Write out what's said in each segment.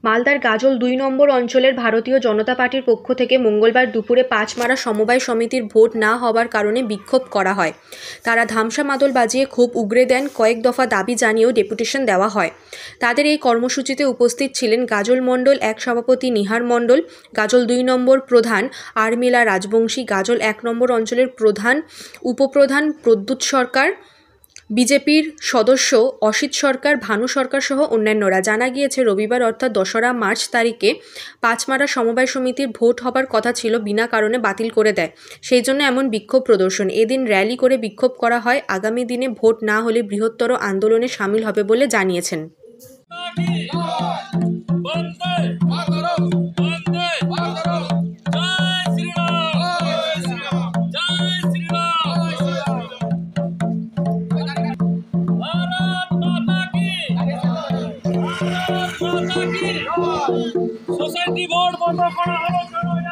মালদার গাজল ২ নম্বর অঞ্চলের ভারতীয় জনতা পার্টির পক্ষ থেকে মঙ্গলবার দুপুরে পাঁচমারা সমবায় সমিতির ভোট না হওয়ার কারণে বিক্ষোভ করা হয়। তারা ধামসা মাদল বাজিয়ে ক্ষোভ উগরে দেন। কয়েক দফা দাবি জানিয়েও ডেপুটেশন দেওয়া হয়। তাদের এই কর্মসূচিতে উপস্থিত ছিলেন গাজল মণ্ডল ১ সভাপতি নিহার মণ্ডল, গাজল ২ নম্বর প্রধান আরমিলা রাজবংশী, গাজল ১ নম্বর অঞ্চলের প্রধান উপপ্রধান প্রদ্যুৎ সরকার, বিজেপির সদস্য অসিত সরকার, ভানু সরকার সহ অন্যান্যরা। জানা গিয়েছে, রবিবার অর্থাৎ ২রা মার্চ তারিখে পাঁচমারা সমবায় সমিতির ভোট হবার কথা ছিল, বিনা কারণে বাতিল করে দেয়। সেই জন্য এমন বিক্ষোভ প্রদর্শন। এদিন র্যালি করে বিক্ষোভ করা হয়। আগামী দিনে ভোট না হলে বৃহত্তর আন্দোলনে সামিল হবে বলে জানিয়েছেন। সোসাইটি ভোট বন্ধ করা হলো কেন?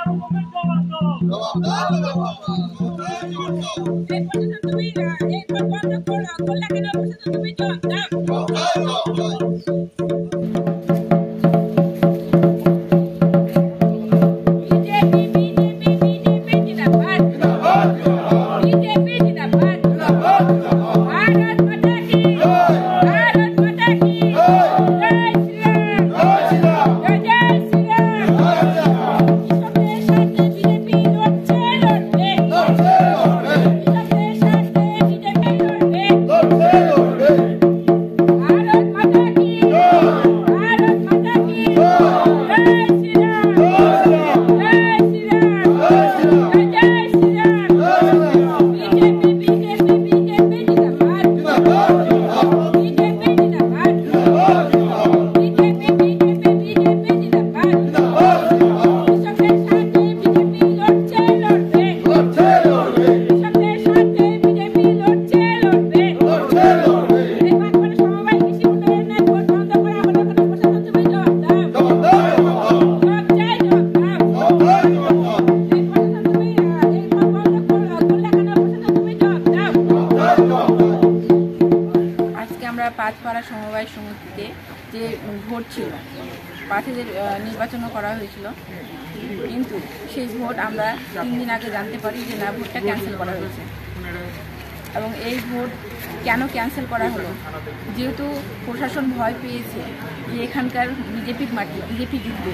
পাঁচপাড়া সমবায় সমিতিতে যে ভোট ছিল, প্রার্থীদের নির্বাচনও করা হয়েছিল, কিন্তু সেই ভোট আমরা 3 দিন আগে জানতে পারি যে না, ভোটটা ক্যান্সেল করা হয়েছে। এবং এই ভোট কেন ক্যান্সেল করা হলো? যেহেতু প্রশাসন ভয় পেয়েছে যে এখানকার বিজেপির মাটি, বিজেপি জিতবে,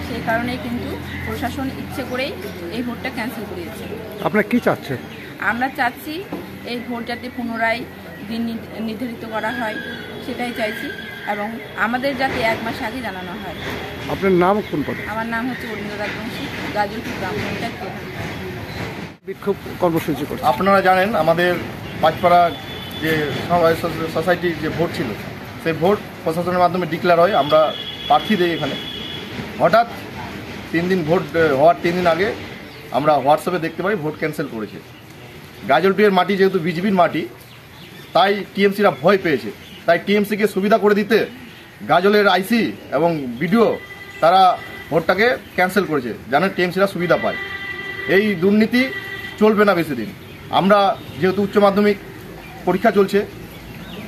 সেই কারণেই কিন্তু প্রশাসন ইচ্ছে করেই এই ভোটটা ক্যান্সেল করিয়েছে। আপনারা কি চাচ্ছেন? আমরা চাচ্ছি এই ভোট যাতে পুনরায় দিন নির্ধারিত করা হয়, সেটাই চাইছি, এবং আমাদের যাতে 1 মাস আগে জানানো হয়। আপনার নাম কোন পদে? আমার নাম হচ্ছে অরিন্দ রাজবংশী, গাজলপুর গ্রাম পঞ্চায়েত প্রধান। বিক্ষোভ কর্মসূচি করছে। আপনারা জানেন, আমাদের পাঁচপাড়া যে সোসাইটির যে ভোট ছিল, সেই ভোট প্রশাসনের মাধ্যমে ডিক্লেয়ার হয়। আমরা প্রার্থী দিই এখানে। হঠাৎ 3 দিন ভোট হওয়ার 3 দিন আগে আমরা হোয়াটসঅ্যাপে দেখতে পাই ভোট ক্যান্সেল করেছে। গাজলপির মাটি যেহেতু বিজেপির মাটি, তাই টিএমসিরা ভয় পেয়েছে। তাই টিএমসিকে সুবিধা করে দিতে গাজলের আইসি এবং বিডিও তারা ভোটটাকে ক্যান্সেল করেছে, যেন টিএমসিরা সুবিধা পায়। এই দুর্নীতি চলবে না বেশি দিন। আমরা যেহেতু উচ্চ মাধ্যমিক পরীক্ষা চলছে,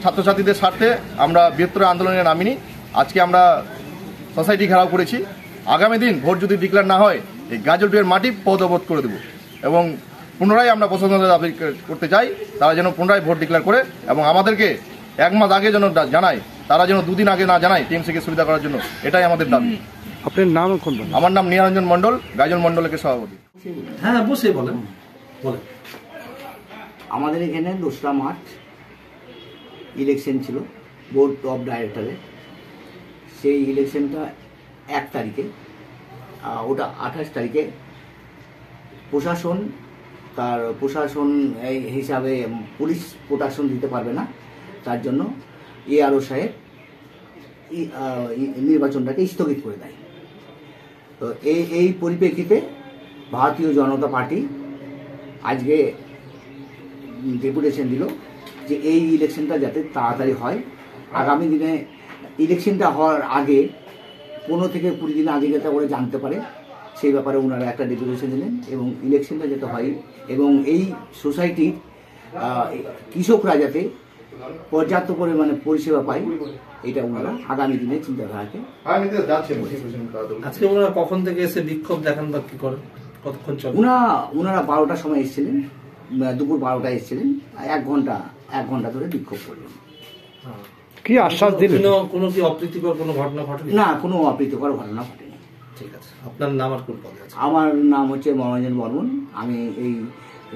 ছাত্রছাত্রীদের স্বার্থে আমরা বৃহত্তর আন্দোলনে নামিনি। আজকে আমরা সোসাইটি ঘেরাও করেছি। আগামী দিন ভোট যদি ডিক্লেয়ার না হয়, এই গাজলপির মাটি পদবধ করে দেব, এবং পুনরায় আমরা প্রশাসনের দাবি করতে চাই তারা যেন পুনরায় ভোট ডিক্লেয়ার করে, এবং আমাদেরকে 1 মাস আগে যেন জানায়, তারা যেন 2 দিন আগে না জানায় টিএমসিকে সুবিধা করার জন্য। এটাই আমাদের দাবি। আপনার নাম কোন? আমার নাম নিরঞ্জন মণ্ডল, গাজল মণ্ডলের সভাপতি। হ্যাঁ, বসে বলেন। আমাদের এখানে 2রা মার্চ ইলেকশন ছিল বোর্ড অফ ডাইরেক্টরের। সেই ইলেকশনটা 1 তারিখে, ওটা 28 তারিখে প্রশাসন তার প্রশাসন এই হিসাবে পুলিশ প্রোটেকশন দিতে পারবে না, তার জন্য এআরও সাহেব নির্বাচনটাকে স্থগিত করে দেয়। তো এই পরিপ্রেক্ষিতে ভারতীয় জনতা পার্টি আজকে ডেপুটেশন দিল যে এই ইলেকশনটা যাতে তাড়াতাড়ি হয়। আগামী দিনে ইলেকশনটা হওয়ার আগে 15 থেকে 20 দিন আগে যাতে ওরা জানতে পারে, সেই ব্যাপারে ওনারা একটা ডেপুটেশন দিলেন, এবং ইলেকশনটা যাতে হয়, এবং এই সোসাইটির কৃষকরা যাতে পর্যাপ্ত পরিমাণে পরিষেবা পাই, এটা ওনারা আগামী দিনে চিন্তাধারাকে আজকে ওনারা কখন থেকে এসে বিক্ষোভ দেখান বা কি করেন, কতক্ষণ চলে? ওনারা 12টার সময় এসেছিলেন, দুপুর 12টায় এসেছিলেন, 1 ঘন্টা ধরে বিক্ষোভ করলেন। কি আশ্বাস দিলেন? কোনো কি অপ্রীতিকর কোনো ঘটনা ঘটেনি? না, কোনো অপ্রীতিকর ঘটনা ঘটেনি। ঠিক আছে, আপনার নাম আর কোন পদে আছে? আমার নাম হচ্ছে মনোরঞ্জন বর্মন, আমি এই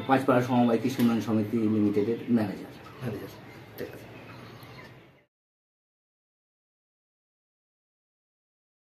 পাঁচপাড়া সমবায় কৃষি উন্নয়ন সমিতি লিমিটেডের ম্যানেজার।